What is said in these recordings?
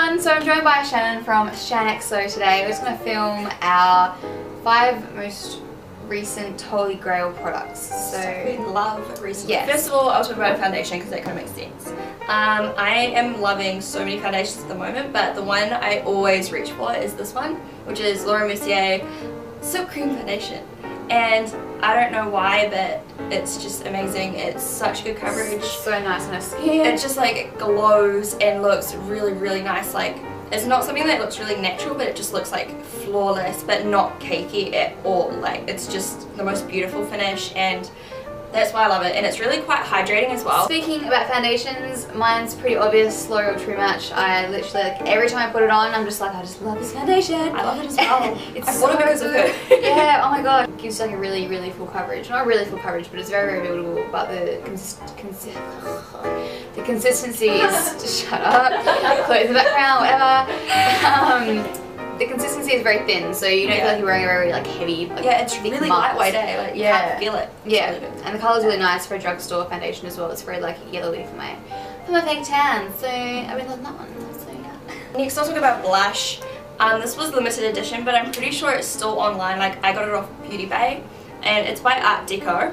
everyone, so I'm joined by Shannon from Shaaanxo today. We're just going to film our 5 most recent Holy Grail products. So we love recently. Yes. First of all, I'll talk about a foundation because that kind of makes sense. I am loving so many foundations at the moment, but the one I always reach for is this one, which is Laura Mercier Silk Cream Foundation. And I don't know why, but it's just amazing. It's such good coverage. It's so nice on our skin. It just like glows and looks really, really nice. Like, it's not something that looks really natural, but it just looks like flawless, but not cakey at all. Like, it's just the most beautiful finish, and that's why I love it. And it's really quite hydrating as well. Speaking about foundations, mine's pretty obvious, L'Oreal True Match. I literally, like, every time I put it on, I'm just like, I just love this foundation. I love it as well. It's I bought it because of her. Yeah, oh my god. It gives like a really, really full coverage. Not really full coverage, but it's very, very buildable. But the consistency is, shut up, close the background, whatever. The consistency is very thin, so you don't feel like you're wearing a very like heavy, like, yeah, it's really lightweight, eh? Like, you can't feel it. It's yeah, really good. And the colour's really nice for a drugstore foundation as well. It's very like yellowy for my fake tan, so I really love that one. So yeah. Next, I'll talk about blush. This was limited edition, but I'm pretty sure it's still online. Like, I got it off Beauty Bay, and it's by Art Deco.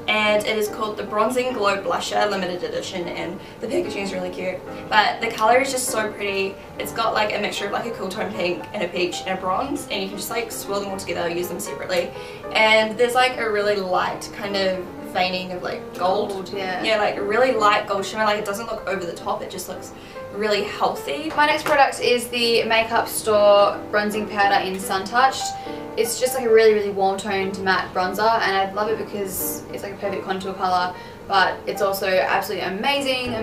And it is called the Bronzing Glow Blusher Limited Edition, and the packaging is really cute. But the colour is just so pretty. It's got like a mixture of like a cool tone pink and a peach and a bronze, and you can just like swirl them all together, use them separately. And there's like a really light kind of veining of like gold. Yeah, like a really light gold shimmer. Like, it doesn't look over the top, it just looks really healthy. My next product is the Makeup Store Bronzing Powder in Sun Touched. It's just like a really, really warm toned matte bronzer, and I love it because it's like a perfect contour colour, but it's also absolutely amazing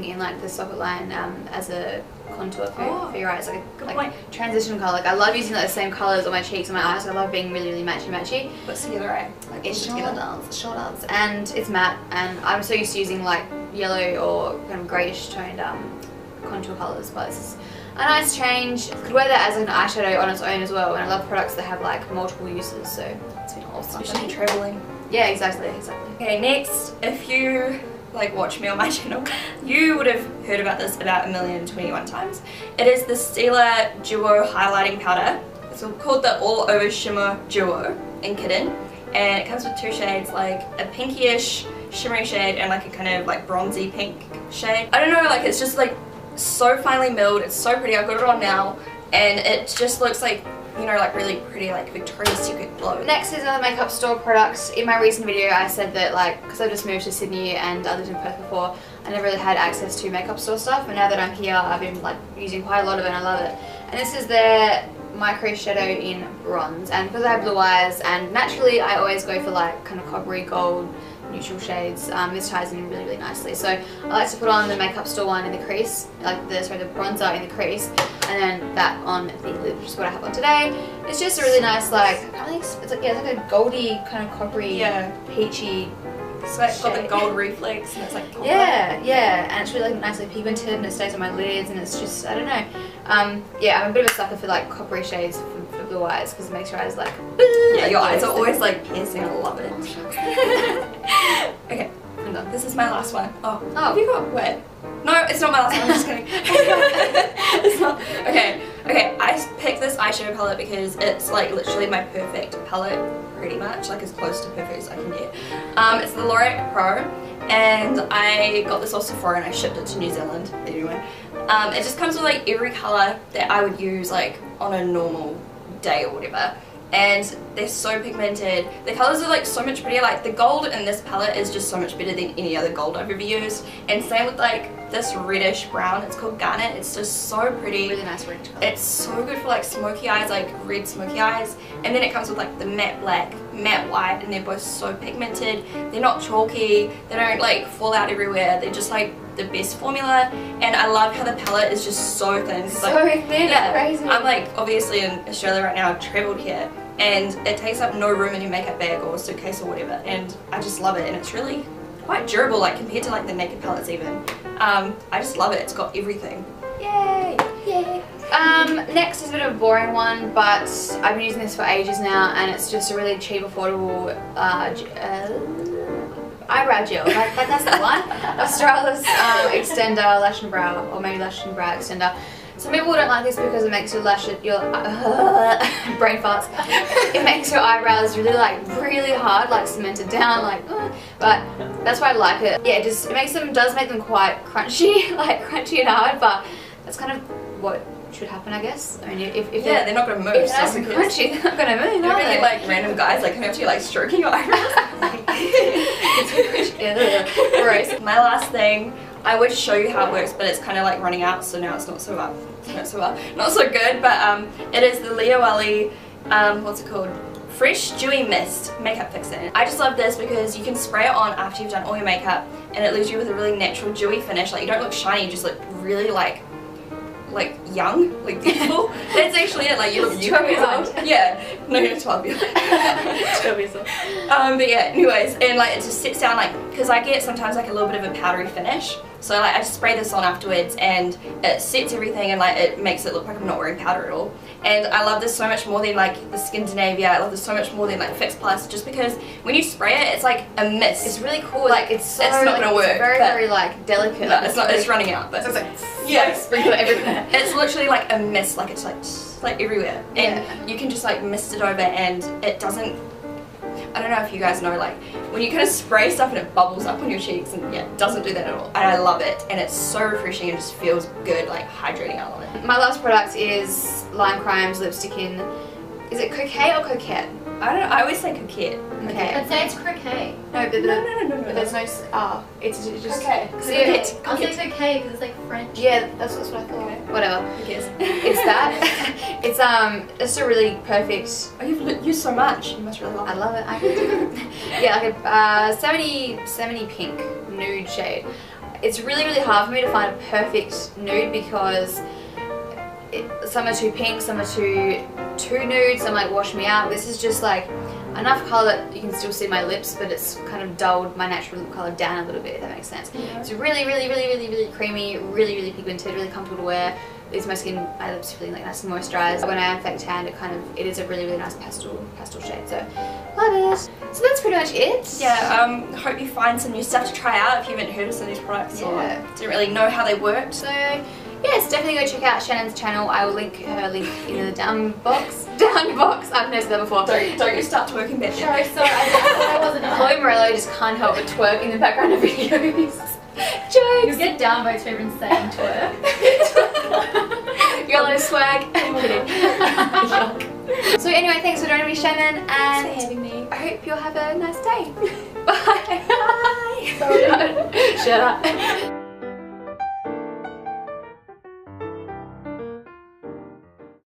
in like the socket line as a contour for your eyes, like transition colour. Like, I love using like the same colours on my cheeks and my eyes. I love being really, really matchy. Puts together, right? Like, it sure does, and it's matte, and I'm so used to using like yellow or kind of greyish toned contour colours, but this is a nice change. Could wear that as an eyeshadow on its own as well, and I love products that have like multiple uses, so it's been awesome. Especially travelling. Yeah, exactly. Okay, next, if you like watch me on my channel, you would have heard about this about 1,021 times. It is the Stila Duo Highlighting Powder. It's called the All Over Shimmer Duo in Kitten, and it comes with 2 shades, like a pinkyish shimmery shade and like a kind of like bronzy pink shade. I don't know, like, it's just like so finely milled. It's so pretty. I've got it on now, and it just looks like, you know, like really pretty, like Victoria's Secret glow. Next is another Makeup Store product. In my recent video I said that, like, because I just moved to Sydney and I lived in Perth before, I never really had access to Makeup Store stuff, and now that I'm here I've been like using quite a lot of it and I love it. And this is their micro shadow in bronze, and because I have blue eyes and naturally I always go for like kind of coppery gold neutral shades, this ties in really, really nicely. So I like to put on the Makeup Store one in the crease, like the bronzer in the crease, and then that on the lid, which is what I have on today. It's just a really nice, like, it's like, yeah, it's like a goldy kind of coppery, peachy. So it's got the gold reflex, and it's like copper. Yeah, and it's really like nicely pigmented, and it stays on my lids, and it's just, I don't know. Yeah, I'm a bit of a sucker for like coppery shades for blue eyes, because it makes your eyes like, yeah, your eyes are always like piercing. I love it. Okay, I'm done. This is my last one. Oh, have you got wet? No, it's not my last one. I'm just kidding. It's not. Okay. I picked this eyeshadow palette because it's like literally my perfect palette, pretty much, like as close to perfect as I can get. It's the L'Oreal Pro, and I got this off Sephora and I shipped it to New Zealand. Anyway, it just comes with like every colour that I would use like on a normal day or whatever. And they're so pigmented. The colours are like so much prettier. Like, the gold in this palette is just so much better than any other gold I've ever used. And same with like this reddish brown. It's called Garnet. It's just so pretty. Really nice red colour. It's so good for like smoky eyes, like red smoky eyes. And then it comes with like the matte black, matte white, and they're both so pigmented. They're not chalky. They don't like fall out everywhere. They're just like the best formula, and I love how the palette is just so thin. So like, thin, yeah, crazy. I'm like obviously in Australia right now. I've travelled here, and it takes up no room in your makeup bag or suitcase or whatever, and I just love it, and it's really quite durable, like compared to like the naked palettes even. I just love it. It's got everything. Yay! Next is a bit of a boring one, but I've been using this for ages now, and it's just a really cheap, affordable eyebrow gel. That's the one. Australis Extender Lash and Brow, or maybe Lash and Brow Extender. Some people don't like this because it makes your brain farts. It makes your eyebrows really hard, like cemented down, like. But that's why I like it. Yeah, it does make them quite crunchy, like crunchy and hard. But that's kind of what should happen, I guess. I mean, if they're not gonna move. If it's nice and crunchy, they're not gonna move. You're really like random guys like coming up to you like stroking your eyebrows. Gross. My last thing, I would show you how it works, but it's kind of like running out, so now it's not so good. But it is the Leoelli, what's it called? Fresh Dewy Mist Makeup Fixer. I just love this because you can spray it on after you've done all your makeup, and it leaves you with a really natural dewy finish. Like you don't look shiny, you just look really like young, like beautiful. That's actually it. Like you look 12 years old. Yeah, no, you're 12 years old. 12 years old. But yeah, anyways, and like it just sits down like, because I get sometimes like a little bit of a powdery finish. So like I just spray this on afterwards, and it sets everything, and like it makes it look like I'm not wearing powder at all. And I love this so much more than like the Scandinavia. I love this so much more than like Fix Plus, just because when you spray it, it's like a mist. It's really cool. Like it's not gonna work. It's very like delicate. No, it's not. It's running out. But so it's like yeah, sprinkle it everywhere. It's literally like a mist. Like it's like everywhere, and you can just like mist it over, and it doesn't. I don't know if you guys know, like when you kind of spray stuff and it bubbles up on your cheeks, and yeah, it doesn't do that at all. And I love it, and it's so refreshing and just feels good, like hydrating. I love it. My last product is Lime Crime's lipstick in. Is it Coquette or Coquette? I don't know. I always say Coquette. Okay. I'd say it's croquet. No. No. There's no. It's just. Okay. I'll say croquet because it's like French. Yeah, that's what I thought. Okay. Whatever. Who cares? It's that. It's just a really perfect. Oh, you've used so much. You must really love it. I love it. I do. Yeah, like a 70 pink nude shade. It's really hard for me to find a perfect nude because some are too pink, some are too nude, some like wash me out. This is just like enough colour that you can still see my lips, but it's kind of dulled my natural lip colour down a little bit, if that makes sense. Yeah. It's really creamy, really pigmented, really comfortable to wear. Leaves my skin, my lips feeling like nice and moisturised. When I am fake tanned, it is a really nice pastel shade. So love it. So that's pretty much it. Yeah. Hope you find some new stuff to try out if you haven't heard of some of these products or didn't really know how they worked. So yes, definitely go check out Shannon's channel. I will link her link in the down box. I've noticed that before. Don't you start twerking back there. Sorry, I wasn't. Chloe Morello just can't help but twerk in the background of videos. Jokes. You'll get downvotes for even saying twerk. You're like swag. I'm kidding. So anyway, thanks for joining me, Shannon, and Thanks for having me. I hope you'll have a nice day. Bye. Sorry. Shut up.